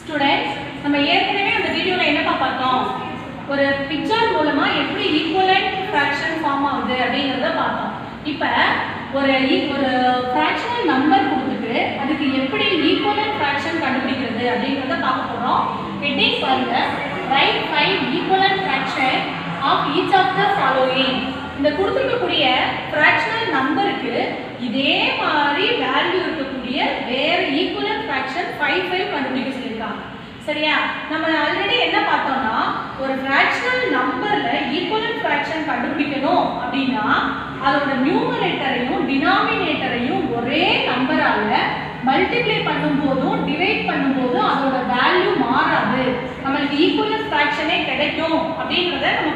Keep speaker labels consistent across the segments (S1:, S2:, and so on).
S1: Students, நம்ம ஏற்கனவே அந்த வீடியோல என்னப்பா பார்த்தோம்? ஒரு பிக்சர் மூலமா எப்படி ஈக்குவலன்ட் ஃபிராக்ஷன் ஃபார்ம் ஆகுது அப்படிங்கறத பார்த்தோம். இப்போ ஒரு ஃபிராக்ஷனல் நம்பர் கொடுத்துட்டு அதுக்கு எப்படி ஈக்குவலன்ட் ஃபிராக்ஷன் கண்டுபிடிக்கிறது அப்படிங்கறத பார்க்க போறோம். ஹெட்டிங் பாருங்க, right 5 equivalent fraction of each of the following. இந்த கொடுத்துருக்கக்கூடிய ஃபிராக்ஷனல் நம்பருக்கு இதே மாதிரி வேல்யூ இருக்கக்கூடிய வேற ஈக்குவலன்ட் ஃபிராக்ஷன் 5 கண்டுபிடிக்க சொல்லியிருக்காங்க. சரியா? நம்ம ஆல்ரெடி என்ன பார்த்தோம்னா, ஒரு ஃபிராக்ஷனல் நம்பர்ல ஈக்குவலன்ட் ஃபிராக்ஷன் கண்டுபிடிக்கணும் அப்படின்னா அதோட நியூமரேட்டரையும் டினாமினேட்டரையும் ஒரே நம்பரால மல்டிப்ளை பண்ணும்போதும் டிவைட் பண்ணும்போதும் அதோட வேல்யூ மாறாது, நம்மளுக்கு ஈக்குவலன்ட் ஃபிராக்ஷனே கிடைக்கும் அப்படிங்கறத நம்ம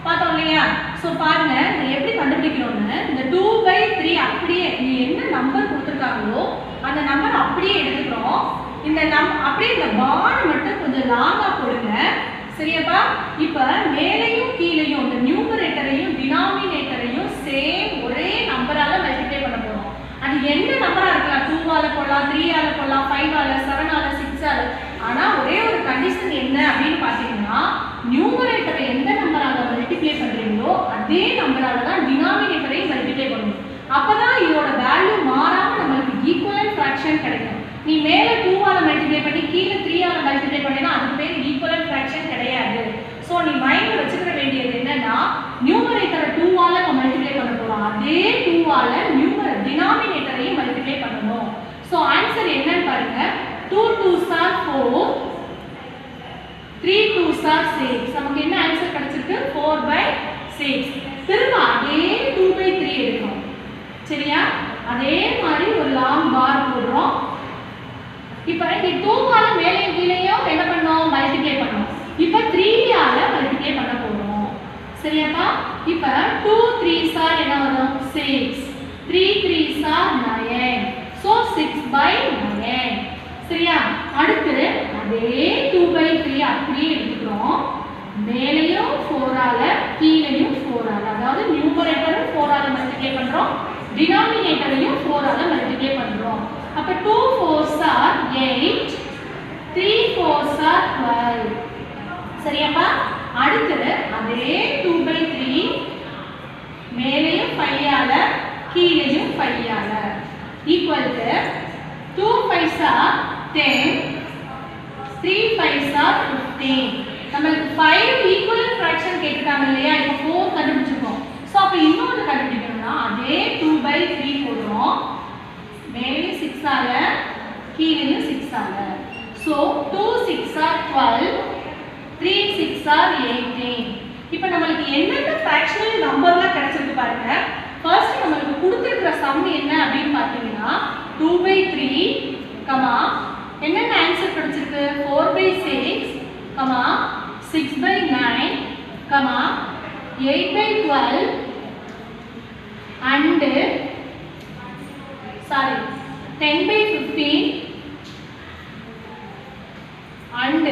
S1: பார்த்தோம் இல்லையா? ஸோ பாருங்க, எப்படி கண்டுபிடிக்கணும்னு இந்த 2/3 அப்படியே நீ என்ன நம்பர் கொடுத்துருக்காங்களோ அந்த நம்பர் அப்படியே எடுத்துக்கிறோம். இந்த அப்படியே இந்த பார் மட்டும் கொஞ்சம் லாங்கா போடுங்க. சரியாப்பா? இப்போ மேலையும் கீழையும் இந்த நியூமரேட்டரையும் டினாமினேட்டரையும் சேம் ஒரே நம்பரால மல்டிப்ளை பண்ண போறோம். அது என்ன நம்பரா இருக்கலாம்? 2ஆல போடலாம், 3ஆல போடலாம், 5ஆல, 7ஆல, 6ஆல. ஆனா ஒரே ஒரு கண்டிஷன் என்ன அப்படின்னு பாத்தீங்கன்னா, நியூமரேட்டரை எந்த நம்பரால மல்டிப்ளை பண்றீங்களோ அதே நம்பரால தான் டினாமினேட்டரையும் மல்டிப்ளை பண்ணணும். அப்பதான் இதோட வேல்யூ மாறாம நம்மளுக்கு ஈக்குவலன்ட் ஃபிராக்ஷன் கிடைக்கும். நீ மேல 2ஆல மல்டிப்ளை பண்ணி கீழே 3ஆல மல்டிப்ளை பண்ணினா அதுக்கு பேர் ஈக்குவலன்ட் ஃபிராக்ஷன் கிடையாது. சோ நீ மைண்ட்ல வச்சுக்கிற வேண்டியது என்னன்னா, நியூமரேட்டரை 2ஆல நம்ம மல்டிப்ளை பண்ண போறோம், அதே 2ஆல டினாமினேட்டரையும் மல்டிப்ளை பண்ணணும். சோ ஆன்சர் என்னன்னு பாருங்க. 2 2s are 4, 3 2s are 6. நமக்கு என்ன ஆன்சர் கிடைச்சிருக்கு? 4/6. திரும்ப அதே 2/3 எடுக்கணும். சரியா? அதே மாதிரி ஒரு லாங் பார் போடுறோம். இப்போ இந்த 2ஆல மேலேயும் கீழேயும் என்ன பண்ணோம்? மல்டிப்ளை பண்ணோம். இப்போ 3ஆல மல்டிப்ளை பண்ண போறோம். சரியாப்பா? இப்போ 2 3s are என்ன வரும்? 6. 3 3s are 9. So 6/9. சரியா? அடுத்து அதே 2/3 அப்படியே எடுத்துக்கிறோம். மேலேயும் 4ஆல கீழேயும் 4ஆல, அதாவது நியூமரேட்டரும் 4ஆல மல்டிப்ளை பண்றோம், டினாமினேட்டரையும் 4ஆல மல்டிப்ளை பண்றோம். அப்ப 2 4s are 8, 3 4s are 12. சரியாப்பா? அடுத்து அதே 2/3 மேலேயும் 5ஆல கீழேயும் 5ஆல equal to 2 5s are 10, 3 5s are 15. நமக்கு 5 ஈக்குவலன்ட் ஃபிராக்ஷன் கேட்டிருக்காங்க இல்லையா? இப்போ 4 கண்டுபிடிச்சிருக்கோம். சோ அப்ப இன்னொரு கண்டுபிடிக்கணும்னா அதே 2/3 போடுறோம். மேலே 6ஆல கீழேயும் 6ஆல. So 2 6 are 12, 3 6 are 18. இப்போ நமக்கு என்னென்ன ஃபிராக்ஷனல் நம்பர்லாம் கிடைச்சிருக்கு பாருங்க. ஃபர்ஸ்ட் நமக்கு கொடுத்திருக்கிற சம் என்ன அப்படின்னு பாத்தீங்கன்னா 2/3, என்னென்ன ஆன்சர் கிடைச்சிருக்கு? 4/6, 6/9, 8/12 and 10/15 and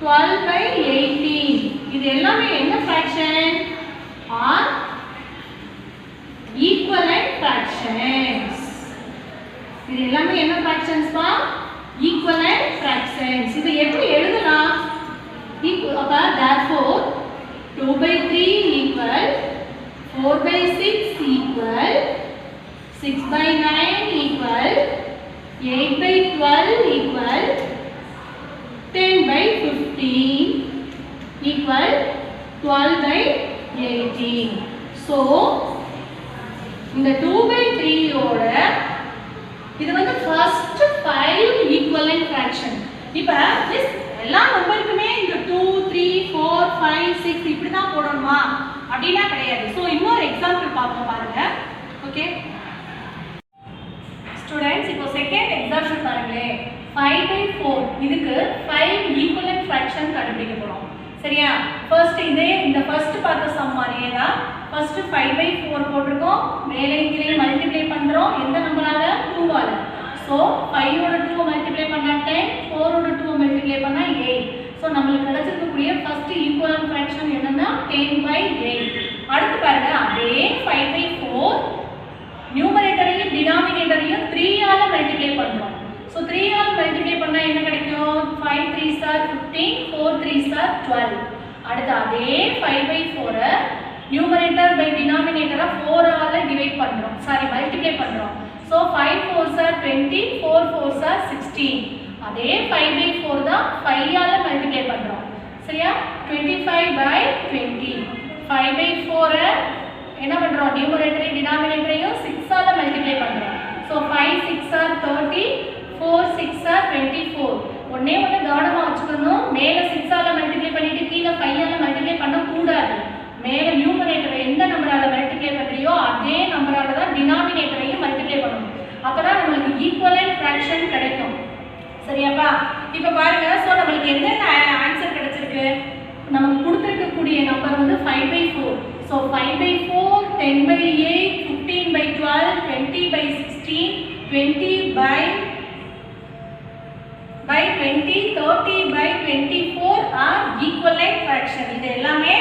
S1: 12/18. இது எல்லாமே என்ன ஃபிராக்ஷன்? R equivalent fractions. இது எல்லாமே என்ன ஃபிராக்ஷன்ஸ் பா? Equivalent fractions. இது எப்படி எழுதலாம்? அப்ப therefore 2/3 equal 4/6 equal 6/9 equal 8/12 equal 10/15 equal 12/18. so இந்த 2/3 ஓட இது வந்து ஃபர்ஸ்ட் 5 ஈக்குவலன்ட் ஃபிராக்ஷன். இப்போ எல்லா நம்பருக்குமே இந்த 2 3 4 5 6 இப்படி தான் போடணுமா அப்படினா கிடையாது. சோ இன்னொரு எக்ஸாம்பிள் பார்ப்போம் பாருங்க. ஓகே ஸ்டூடண்ட்ஸ், இப்போ செகண்ட் எக்ஸாம்பிள் பாருங்களே. 5/4 இதுக்கு 5 ஈக்குவலன்ட் ஃபிராக்ஷன் கண்டுபிடிக்க போறோம். சரியா? ஃபர்ஸ்ட் இந்த ஃபர்ஸ்ட் பார்த்த சம் மாதிரியே தான். ஃபர்ஸ்ட் 5/4 போட்டுருக்கோம், மேலே கீழே மல்டிப்ளை பண்றோம். எந்த நம்பரால? 2ஆல. சோ 5 ஓட 2 மல்டிப்ளை பண்ணா 10, 4 ஓட 2 மல்டிப்ளை பண்ணா 8. சோ நமக்கு கிடைச்சிருக்கக்கூடிய ஃபர்ஸ்ட் ஈக்குவலன்ட் ஃபிராக்ஷன் என்னன்னா 10/8. அடுத்து பாருங்க, அதே 5/4 நியூமரேட்டரையும் டினாமினேட்டரையும் 3ஆல மல்டிப்ளை பண்றோம். So 3 ஆல் மல்டிப்ளை பண்ணா என்ன கிடைக்கும்? 5 3s are 15, 4 3s are 12. அடுத்து அதே 5/4 numerator by denominator 4 ஆல டிவைட் பண்றோம். சாரி மல்டிப்ளை பண்றோம். So 5 4s are 20, 4 4s are 16. அதே 5/4 தான் 5 ஆல மல்டிப்ளை பண்றோம். சரியா? 25/20. 5/4 என்ன பண்றோம்? numerator denominator 6 ஆல மல்டிப்ளை பண்றோம். So 5 6 are 30, 4 6 are 24. ஒண்ணே ஒண்ணு கவனமா வச்சுக்கணும். மேல 6 ஆல மல்டிப்ளை பண்ணிட்டு கீழ 5 ஆல மல்டிப்ளை பண்ண கூடாது. மேல நியூமரேட்டரை எந்த நம்பரால மல்டிப்ளை பண்றியோ அதே நம்பரால தான் டினாமினேட்டரையும் மல்டிப்ளை பண்ணணும். அப்பதான் நமக்கு ஈக்குவலன்ட் ஃபிராக்ஷன் கிடைக்கும். சரியாப்பா? இப்போ பாருங்க. சோ நமக்கு என்னென்ன ஆன்சர் கிடைச்சிருக்கு? நமக்கு கொடுத்திருக்கக்கூடிய நம்பர் வந்து 5/4. So 5/4, 10/8, 15/12, 20/16, 20/20, 30/24 are equivalent fraction. இது எல்லாமே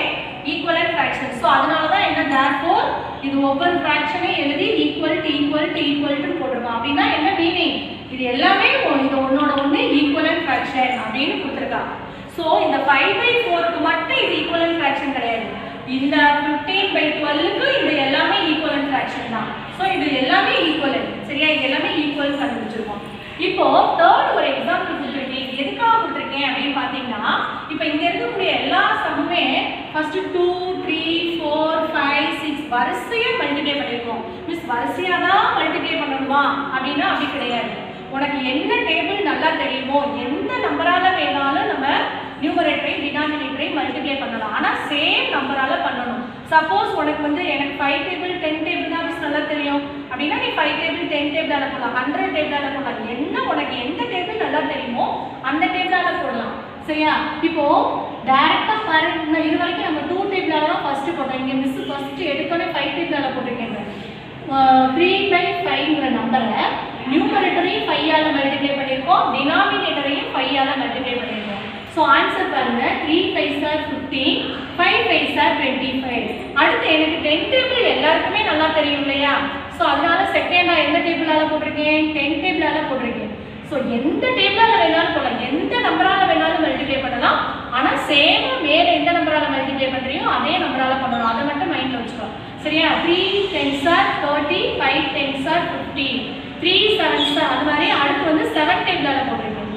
S1: equivalent fraction. So அதனால தான் என்ன therefore இது ஒவ்வொரு fraction எழுதி equal to equal to equal to போட்டுருக்கோம். அப்படினா என்ன மீனிங்? இது எல்லாமே இது ஒண்ணோட ஒண்ணு equivalent fraction அப்படினு கொடுத்திருக்காங்க. So இந்த 5/4 க்கு மட்டும் இது equivalent fraction கிடையாது. இந்த 15/12 க்கு இது எல்லாமே equivalent fraction தான். So இது எல்லாமே equivalent. சரியா? இது எல்லாமே equal கண்டுபிடிச்சிருக்கோம். இப்போ third ஒரு எக்ஸாம்பிள் கொடுத்திருக்கேன். எதுக்காக கொடுத்திருக்கேன் அப்படினு பாத்தீங்கன்னா, இப்போ இங்க இருக்கக்கூடிய எல்லா சம்மே ஃபர்ஸ்ட் 2 3 4 5 6 வரிசையா மல்டிப்ளை பண்ணிருக்கோம். மிஸ் வரிசையா தான் மல்டிப்ளை பண்ணணுமா அப்படினா அப்படி கிடையாது. உனக்கு என்ன டேபிள் நல்லா தெரியுமோ எந்த நம்பரால வேணாலும் நம்ம நியூமரேட்டரை டினாமினேட்டரை மல்டிப்ளை பண்ணலாம். ஆனா சேம் நம்பரால பண்ணணும். சப்போஸ் உனக்கு வந்து எனக்கு 5 டேபிள் 10 டேபிள் தான் மிஸ் நல்லா தெரியும் அப்படினா நீ 5 டேபிள் 10 டேபிளால போடலாம், 100 டேபிளால போடலாம். என்ன உனக்கு எந்த டேபிள் நல்லா தெரியுமோ அந்த டேபிளால போடலாம். சரியா? இப்போ டைரக்டா பாருங்க. இது வரைக்கும் நம்ம 2 டேபிளால தான் ஃபர்ஸ்ட் போட்டோம். இங்க மிஸ் ஃபர்ஸ்ட் எடுத்தோனே 5 டேபிளால போட்டுருக்கேன். 3/5ங்கற நம்பரை நியூமரேட்டரையும் 5 ஆல மல்டிப்ளை பண்ணிருக்கோம், டினாமினேட்டரையும் 5 ஆல மல்டிப்ளை பண்ணிருக்கோம். சோ ஆன்சர் பாருங்க. 3 5s are 15, 5 5s are 25. அடுத்து எனக்கு 10 டேபிள் எல்லாருக்குமே நல்லா தெரியும் இல்லையா? சோ அதனால செகண்டா எந்த டேபிளால போட்டுருக்கேன்? 10 டேபிளால போட்டுருக்கேன். சோ எந்த டேபிளால வேணாலும் போடலாம், எந்த நம்பரால வேணாலும் மல்டிப்ளை பண்ணலாம். ஆனா சேம் மேல எந்த நம்பரால மல்டிப்ளை பண்றியோ அதே நம்பரால பண்ணணும். அதை மட்டும் மைண்ட்ல வச்சுக்கோ. சரியா? 3 10s are 30, 5 10s are 50, 3 7s are அது மாதிரி அடுத்து வந்து 7 டேபிளால போட்டுருக்கேன்.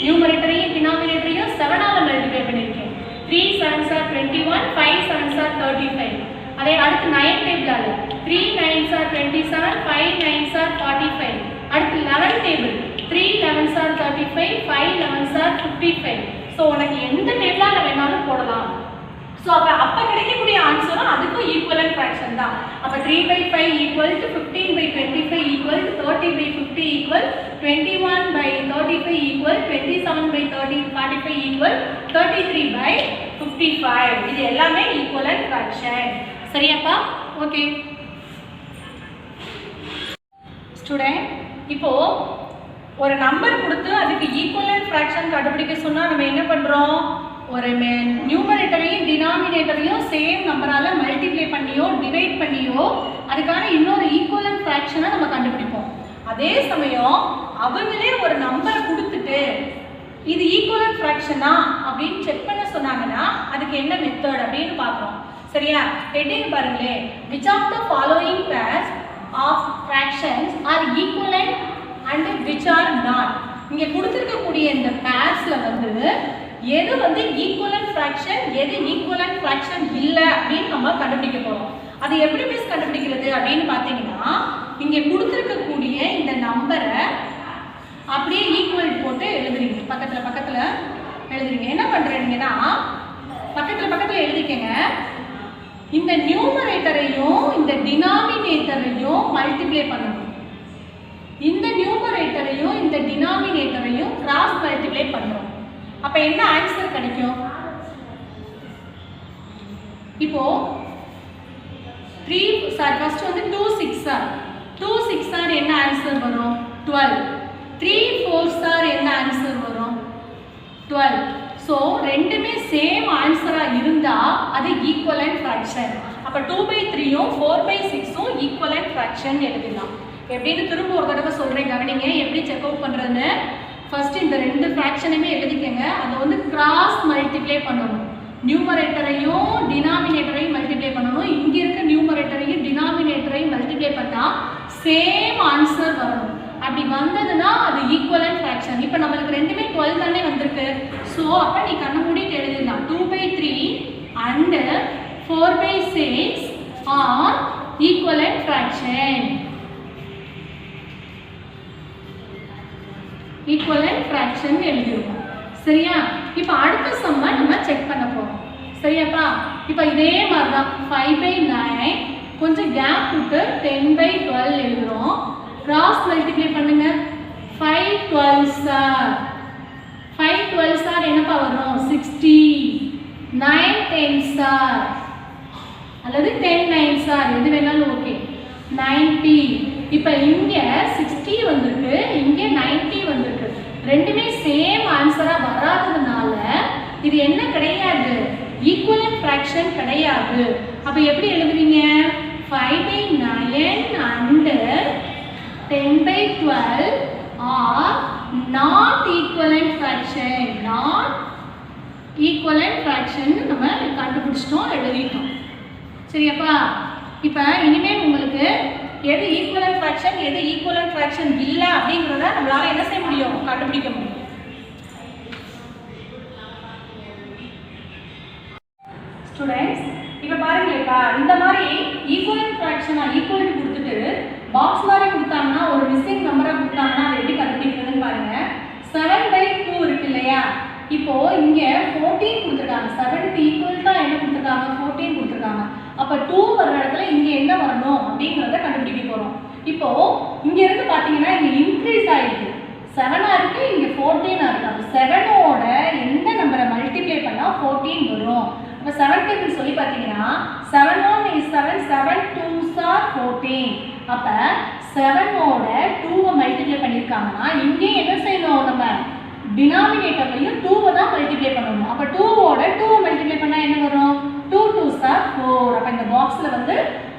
S1: நியூமரேட்டரையும் டினாமினேட்டரையும் 7 ஆல மல்டிப்ளை பண்ணிருக்கேன். 3 7s are 21, 5 7s are 35. அதே அடுத்து 9 டேபிளால 3 9s are 27, 5 9s are 45. அடுத்து 11 table 3 11s are 35, 5 11s are 55. So உனக்கு எந்த டேபிளால வேணாலும் போடலாம். சோ அப்ப கிடைக்கக்கூடிய ஆன்சரும் அதுக்கும் ஈக்குவலன்ட் ஃபிராக்ஷன் தான். அப்ப 3/5 equal to 15/25 equal to 30/50 equal 21/35 equal 27/45 equal 33/55. இது எல்லாமே ஈக்குவலன்ட் ஃபிராக்ஷன். சரியாப்பா? ஓகே ஸ்டூடெண்ட், இப்போ ஒரு நம்பர் கொடுத்து அதுக்கு ஈக்குவலன்ட் ஃபிராக்ஷன் கண்டுபிடிக்க சொன்னா நம்ம என்ன பண்றோம்? ஒரு நியூமரேட்டரையும் டினாமினேட்டரையும் சேம் நம்பரால மல்டிப்ளை பண்ணியோ டிவைட் பண்ணியோ அதுக்கான இன்னொரு ஈக்குவலன்ட் ஃபிராக்ஷனை நம்ம கண்டுபிடிப்போம். அதே சமயம் அவங்களே ஒரு நம்பரை கொடுத்துட்டு இது ஈக்குவலன்ட் ஃபிராக்ஷனா அப்படின்னு செக் பண்ண சொன்னாங்கன்னா அதுக்கு என்ன மெத்தட் அப்படின்னு பார்க்குறோம். சரியா? ஹெட்டிங் பாருங்களே. which of the following pairs of fractions are equivalent and which are not. இங்க கொடுத்திருக்கக்கூடிய இந்த பேர்ஸ்ல வந்து எது வந்து ஈக்குவலன்ட் ஃபிராக்ஷன் எது ஈக்குவலன்ட் ஃபிராக்ஷன் இல்ல அப்படின்னு நம்ம கண்டுபிடிக்க போறோம். அது எப்படி மிஸ் கண்டுபிடிக்கிறது அப்படின்னு பாத்தீங்கன்னா, இங்க கொடுத்திருக்கக்கூடிய இந்த நம்பரை அப்படியே ஈக்குவல் போட்டு எழுதுறீங்க. பக்கத்துல எழுதுறீங்க. என்ன பண்றீங்கன்னா பக்கத்துல எழுதிக்கங்க. இந்த நியூமரேட்டரையும் இந்த டினாமினேட்டரையும் மல்டிப்ளை பண்ணணும். இந்த நியூமரேட்டரையும் இந்த டினாமினேட்டரையும் கிராஸ் மல்டிப்ளை பண்றோம். அப்ப என்ன ஆன்சர் கிடைக்கும்? இப்போ 3 சார் ஃபர்ஸ்ட் வந்து 2 6 ஆர் 2 6 ஆர் என்ன ஆன்சர் வரும்? 12. 3 4 ஆர் என்ன ஆன்சர் வரும்? 12. சோ ரெண்டுமே சேம் ஆன்சரா இருந்தா அது ஈக்குவலன்ட் ஃபிராக்ஷன். அப்ப 2/3யும் 4/6ம் ஈக்குவலன்ட் ஃபிராக்ஷன் எழுதலாம். எப்படின்னு திரும்ப ஒரு தடவை சொல்றேன், கவனிங்க எப்படி செக் அவுட் பண்றதுன்னு. ஃபர்ஸ்ட் இந்த ரெண்டு ஃப்ராக்ஷனையுமே எழுதிக்கங்க. அதை வந்து கிராஸ் மல்டிப்ளை பண்ணணும். நியூமரேட்டரையும் டினாமினேட்டரையும் மல்டிப்ளை பண்ணணும். இங்கே இருக்க நியூமரேட்டரையும் டினாமினேட்டரையும் மல்டிப்ளை பண்ணால் சேம் ஆன்சர் வரணும். அப்படி வந்ததுன்னா அது ஈக்குவலன்ட் ஃப்ராக்ஷன். இப்போ நம்மளுக்கு ரெண்டுமே 12 தானே வந்திருக்கு. ஸோ அப்போ நீ கண்ணு மூடிட்டு எழுதிடலாம். 2/3 and 4/6 are equivalent fraction. Equivalent fraction எழுதிருக்கோம். சரியா? இப்போ அடுத்த சம்மை நம்ம செக் பண்ண போகிறோம். சரியாப்பா? இப்போ இதே மாதிரி தான் 5/9 கொஞ்சம் கேப் விட்டு 10/12 எழுதுகிறோம். கிராஸ் மல்டிப்ளை பண்ணுங்க. 5 12s ஆர் 5 12s ஆர் என்னப்பா வரும்? 60. 9 10s ஆர் அல்லது 10 9s ஆர் எது வேணாலும் ஓகே. 90. இப்போ இங்கே 60 வந்திருக்கு, இங்கே 90 வந்திருக்கு. ரெண்டுமே சேம் ஆன்சரா வராததுனால இது என்ன கிடையாது? ஈக்குவலன்ட் ஃப்ராக்ஷன் கிடையாது. அப்போ எப்படி எழுதுவீங்க? 5/9 and 10/12 are not equivalent fraction. Not equivalent fraction நம்ம கண்டுபிடிச்சிட்டோம், எழுதிட்டோம். சரியாப்பா? இப்போ இனிமேல் உங்களுக்கு எது ஈக்குவலன்ட் ஃப்ராக்ஷன் எது ஈக்குவலன்ட் ஃப்ராக்ஷன் இல்லை அப்படிங்கிறத நம்மளால என்ன செய்ய முடியும்? கண்டுபிடிக்க முடியும். ஸ்டூடெண்ட்ஸ், இப்போ பாருங்களேப்பா, இந்த மாதிரி ஈக்குவலன்ட் ஃப்ராக்ஷனா ஈக்குவலன்ட் கொடுத்துட்டு பாக்ஸ் மாதிரி கொடுத்தாங்கன்னா ஒரு மிஸ்ஸிங் நம்பராக கொடுத்தாங்கன்னா அதை எப்படி கண்டுபிடிக்கிறதுன்னு பாருங்க. 7/2 இருக்கு இல்லையா? இப்போ இங்க 14 கொடுத்துருக்காங்க. 7க்கு ஈக்குவல் தான் என்ன கொடுத்துருக்காங்க? 14 கொடுத்துருக்காங்க. அப்போ 2 வர்ற இடத்துல இங்க என்ன வரணும் அப்படிங்கிறத கண்டுபிடிக்க போறோம். இப்போ இங்க இருந்து பாத்தீங்கன்னா இங்க இன்க்ரீஸ் ஆயிருக்கு. 7 இருக்கு, இங்க 14 இருக்கு. அப்போ 7ஓட எந்த நம்பரை மல்டிப்ளை பண்ணா 14 வரும்? அப்போ 7 டேபிள் சொல்லி பாத்தீங்கன்னா 7 1 is 7, 7 2s are 14. அப்ப 7ஓட 2வை மல்டிப்ளை பண்ணிருக்காங்கன்னா இங்கே என்ன செய்யணும்? நம்ம டினாமினேட்டர்லையும் 2வை தான் மல்டிப்ளை பண்ணணும். அப்ப 2ஓட 2வை மல்டிப்ளை பண்ணா என்ன வரும்? 2 2s are 4. அப்ப இந்த பாக்ஸ்ல வந்து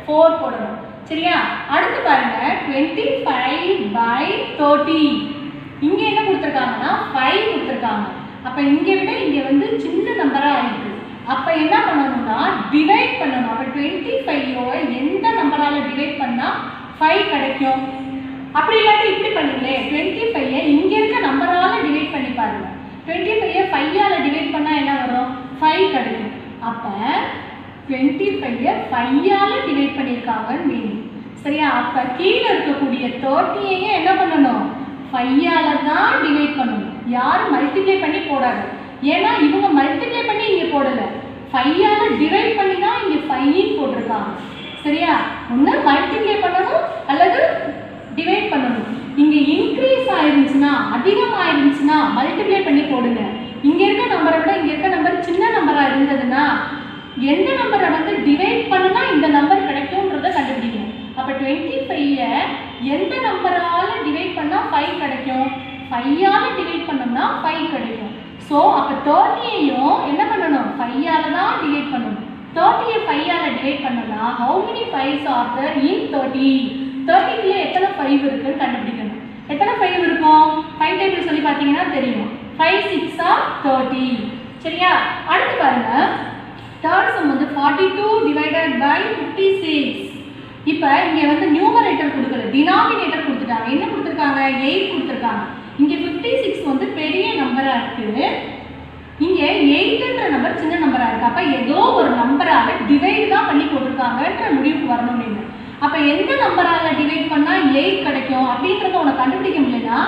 S1: 4 போடணும். சரியா? அடுத்து பாருங்க 25/30. இங்க என்ன கொடுத்திருக்காங்கன்னா 5 கொடுத்திருக்காங்க. அப்ப இங்க விட இங்க வந்து சின்ன நம்பரா இருக்கு. அப்ப என்ன பண்ணணும்னா டிவைட் பண்ணணும். அப்ப 25 எந்த நம்பரால டிவைட் பண்ணா 5 கிடைக்கும்? அப்படி இல்லாட்டி இப்படி பண்ணுங்களே, 25 இங்க இருக்க நம்பரால டிவைட் பண்ணி பாருங்க. 25 5ஆல டிவைட் பண்ணா என்ன வரும்? 5 கிடைக்கும். அப்ப 25 5ஆல டிவைட் பண்ணிருக்காங்கன்னு மீனிங். சரியா? அப்ப கீழ இருக்கக்கூடிய 30ஐயே என்ன பண்ணணும்? 5ஆல தான் டிவைட் பண்ணணும். யாரும் மல்டிப்ளை பண்ணி போடாது. ஏன்னா இவங்க மல்டிப்ளை பண்ணி இங்க போடல, 5ஆல டிவைட் பண்ணி தான் இங்க 5 போட்டிருக்காங்க. சரியா? ஒண்ணு மல்டிப்ளை பண்ணணும் அல்லது டிவைட் பண்ணணும். இங்க இன்க்ரீஸ் ஆயிருந்துச்சுன்னா அதிகமாயிருந்துச்சுன்னா மல்டிப்ளை பண்ணி போடுங்க. இங்க இருக்க நம்பரை விட இங்க இருக்க நம்பர் சின்ன நம்பரா இருந்ததுன்னா எந்த நம்பரை வந்து டிவைட் பண்ணா இந்த நம்பர் கிடைக்கும்ன்றத கண்டுபிடிக்கணும். அப்ப 25 எந்த நம்பரால டிவைட் பண்ணா 5 கிடைக்கும்? 5ஆல டிவைட் பண்ணோம்னா 5 கிடைக்கும். ஸோ அப்போ 30ஐயும் என்ன பண்ணணும்? 5ஆல தான் டிவைட் பண்ணணும். 30ஐ 5ஆல டிவைட் பண்ணோம்னா how many 5s are there in 30? 30க்குள்ள எத்தனை 5 இருக்குன்னு கண்டுபிடிக்கணும். எத்தனை 5 இருக்கும்? 5 டேபிள் சொல்லி பார்த்தீங்கன்னா தெரியும். 5 6 are 30. சரியா? அடுத்து பாருங்க, தேர்ட் சம் வந்து 42 divided by 56. இப்போ இங்க வந்து நியூமரேட்டர் கொடுக்கல, டினாமினேட்டர் கொடுத்துட்டாங்க. என்ன கொடுத்துருக்காங்க? 8 கொடுத்துருக்காங்க. இங்க 56 வந்து பெரிய நம்பரா இருக்கு, இங்க 8ன்ற நம்பர் சின்ன நம்பரா இருக்கு. அப்ப ஏதோ ஒரு நம்பரால டிவைட் தான் பண்ணி போட்டிருக்காங்கன்ற முடிவுக்கு வரணும் நீங்க. அப்ப எந்த நம்பரால டிவைட் பண்ணா 8 கிடைக்கும் அப்படின்றத உனக்கு கண்டுபிடிக்க முடியலனா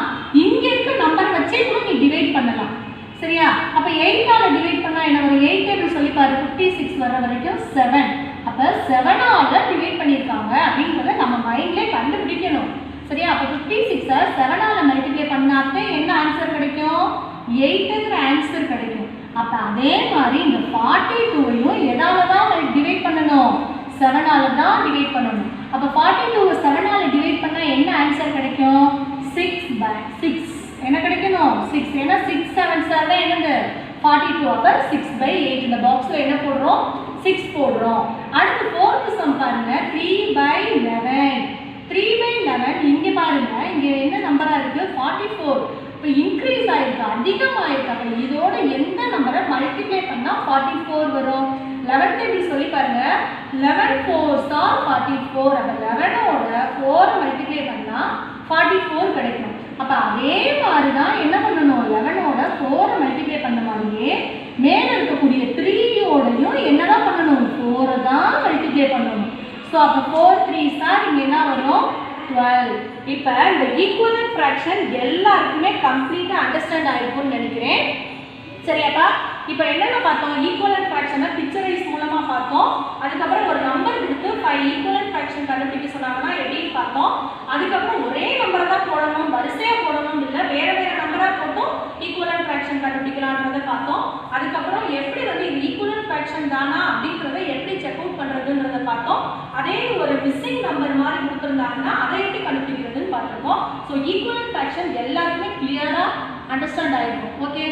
S1: இங்க இருக்க நம்பர் வச்சே கூட நீ டிவைட் பண்ணலாம். சரியா? அப்ப 8ஆல டிவைட் பண்ணா என்ன வரும்? 8 டேபிள் சொல்லி பாரு. 56 வர வரைக்கும் 7. அப்ப 7ஆல டிவைட் பண்ணிருக்காங்க அப்படிங்கறத நம்ம மைண்ட்ல கண்டுபிடிக்கணும். சரியா? அப்ப 56 7ஆல மல்டிப்ளை பண்ணாதே என்ன ஆன்சர் கிடைக்கும்? 8ங்கற ஆன்சர் கிடைக்கும். அப்ப அதே மாதிரி இந்த 42ஐயும் எதால தான் டிவைட் பண்ணனும்? 7ஆல தான் டிவைட் பண்ணனும். அப்ப 42வை 7ஆல டிவைட் பண்ணா என்ன ஆன்சர் கிடைக்கும்? 6/6. என்ன கிடைக்கணும்? 6. ஏன்னா 6 7s தான் என்னது? 42. அப்ப 6/8. இந்த பாக்ஸ்ல என்ன போடுறோம்? 6 போடுறோம். அடுத்து fourth sum பாருங்க, 3/11. 3/11 இங்க பாருங்க, இங்க என்ன நம்பரா இருக்கு? 44. இப்போ இன்க்ரீஸ் அதிகமாக இருக்காங்க. இதோட எந்த நம்பரை மல்டிப்ளை பண்ணால் 44 வரும்? 11 டேபிள் சொல்லி பாருங்க. 11 4s are 44. அப்போ 11ஓட 4 மல்டிப்ளை பண்ணால் 44 கிடைக்கும். அப்போ அதே மாதிரி தான் என்ன பண்ணணும்? 11ஓட 4 மல்டிப்ளை பண்ண மாதிரியே மேலே இருக்கக்கூடிய 3யோடையும் என்னதான் பண்ணணும்? 4 தான் மல்டிப்ளை பண்ணணும். ஸோ அப்போ 4 3s are இங்கே என்ன வரும்? 12. இப்போ இந்த ஈக்குவலன்ட் ஃப்ராக்ஷன் எல்லாருக்குமே கம்ப்ளீட்டாக அண்டர்ஸ்டாண்ட் ஆகிருக்கும்னு நினைக்கிறேன். சரியாப்பா? இப்போ என்னென்ன பார்த்தோம்? ஈக்குவலன்ட் ஃப்ராக்ஷனை பிக்சரைஸ் மூலமாக பார்த்தோம். அதுக்கப்புறம் ஒரு நம்பர் கொடுத்து 5 ஈக்குவலன்ட் ஃப்ராக்ஷன் கண்டுபிடிக்க சொன்னாங்கன்னா எப்படின்னு பார்த்தோம். அதுக்கப்புறம் ஒரே நம்பரை தான் போடணும், வரிசையாக போடணும் இல்லை, வேறு வேறு நம்பராக போட்டும் ஈக்குவலன்ட் ஃப்ராக்ஷன் கண்டுபிடிக்கலான்றதை பார்த்தோம். அதுக்கப்புறம் எப்படி வந்து இது ஈக்குவலன்ட் ஃப்ராக்ஷன் தானா அப்படின்றத எப்படி செக் அவுட் பண்ணுறதுன்றதை பார்த்தோம். அதே ஒரு மிஸ்ஸிங் நம்பர் மாதிரி கொடுத்துருந்தாங்கன்னா அதை எப்படி கண்டுபிடிக்கிறதுன்னு பார்த்துருக்கோம். ஸோ ஈக்குவலன்ட் ஃப்ராக்ஷன் எல்லாருக்குமே கிளியராக அண்டர்ஸ்டாண்ட் ஆகிருக்கும். ஓகே.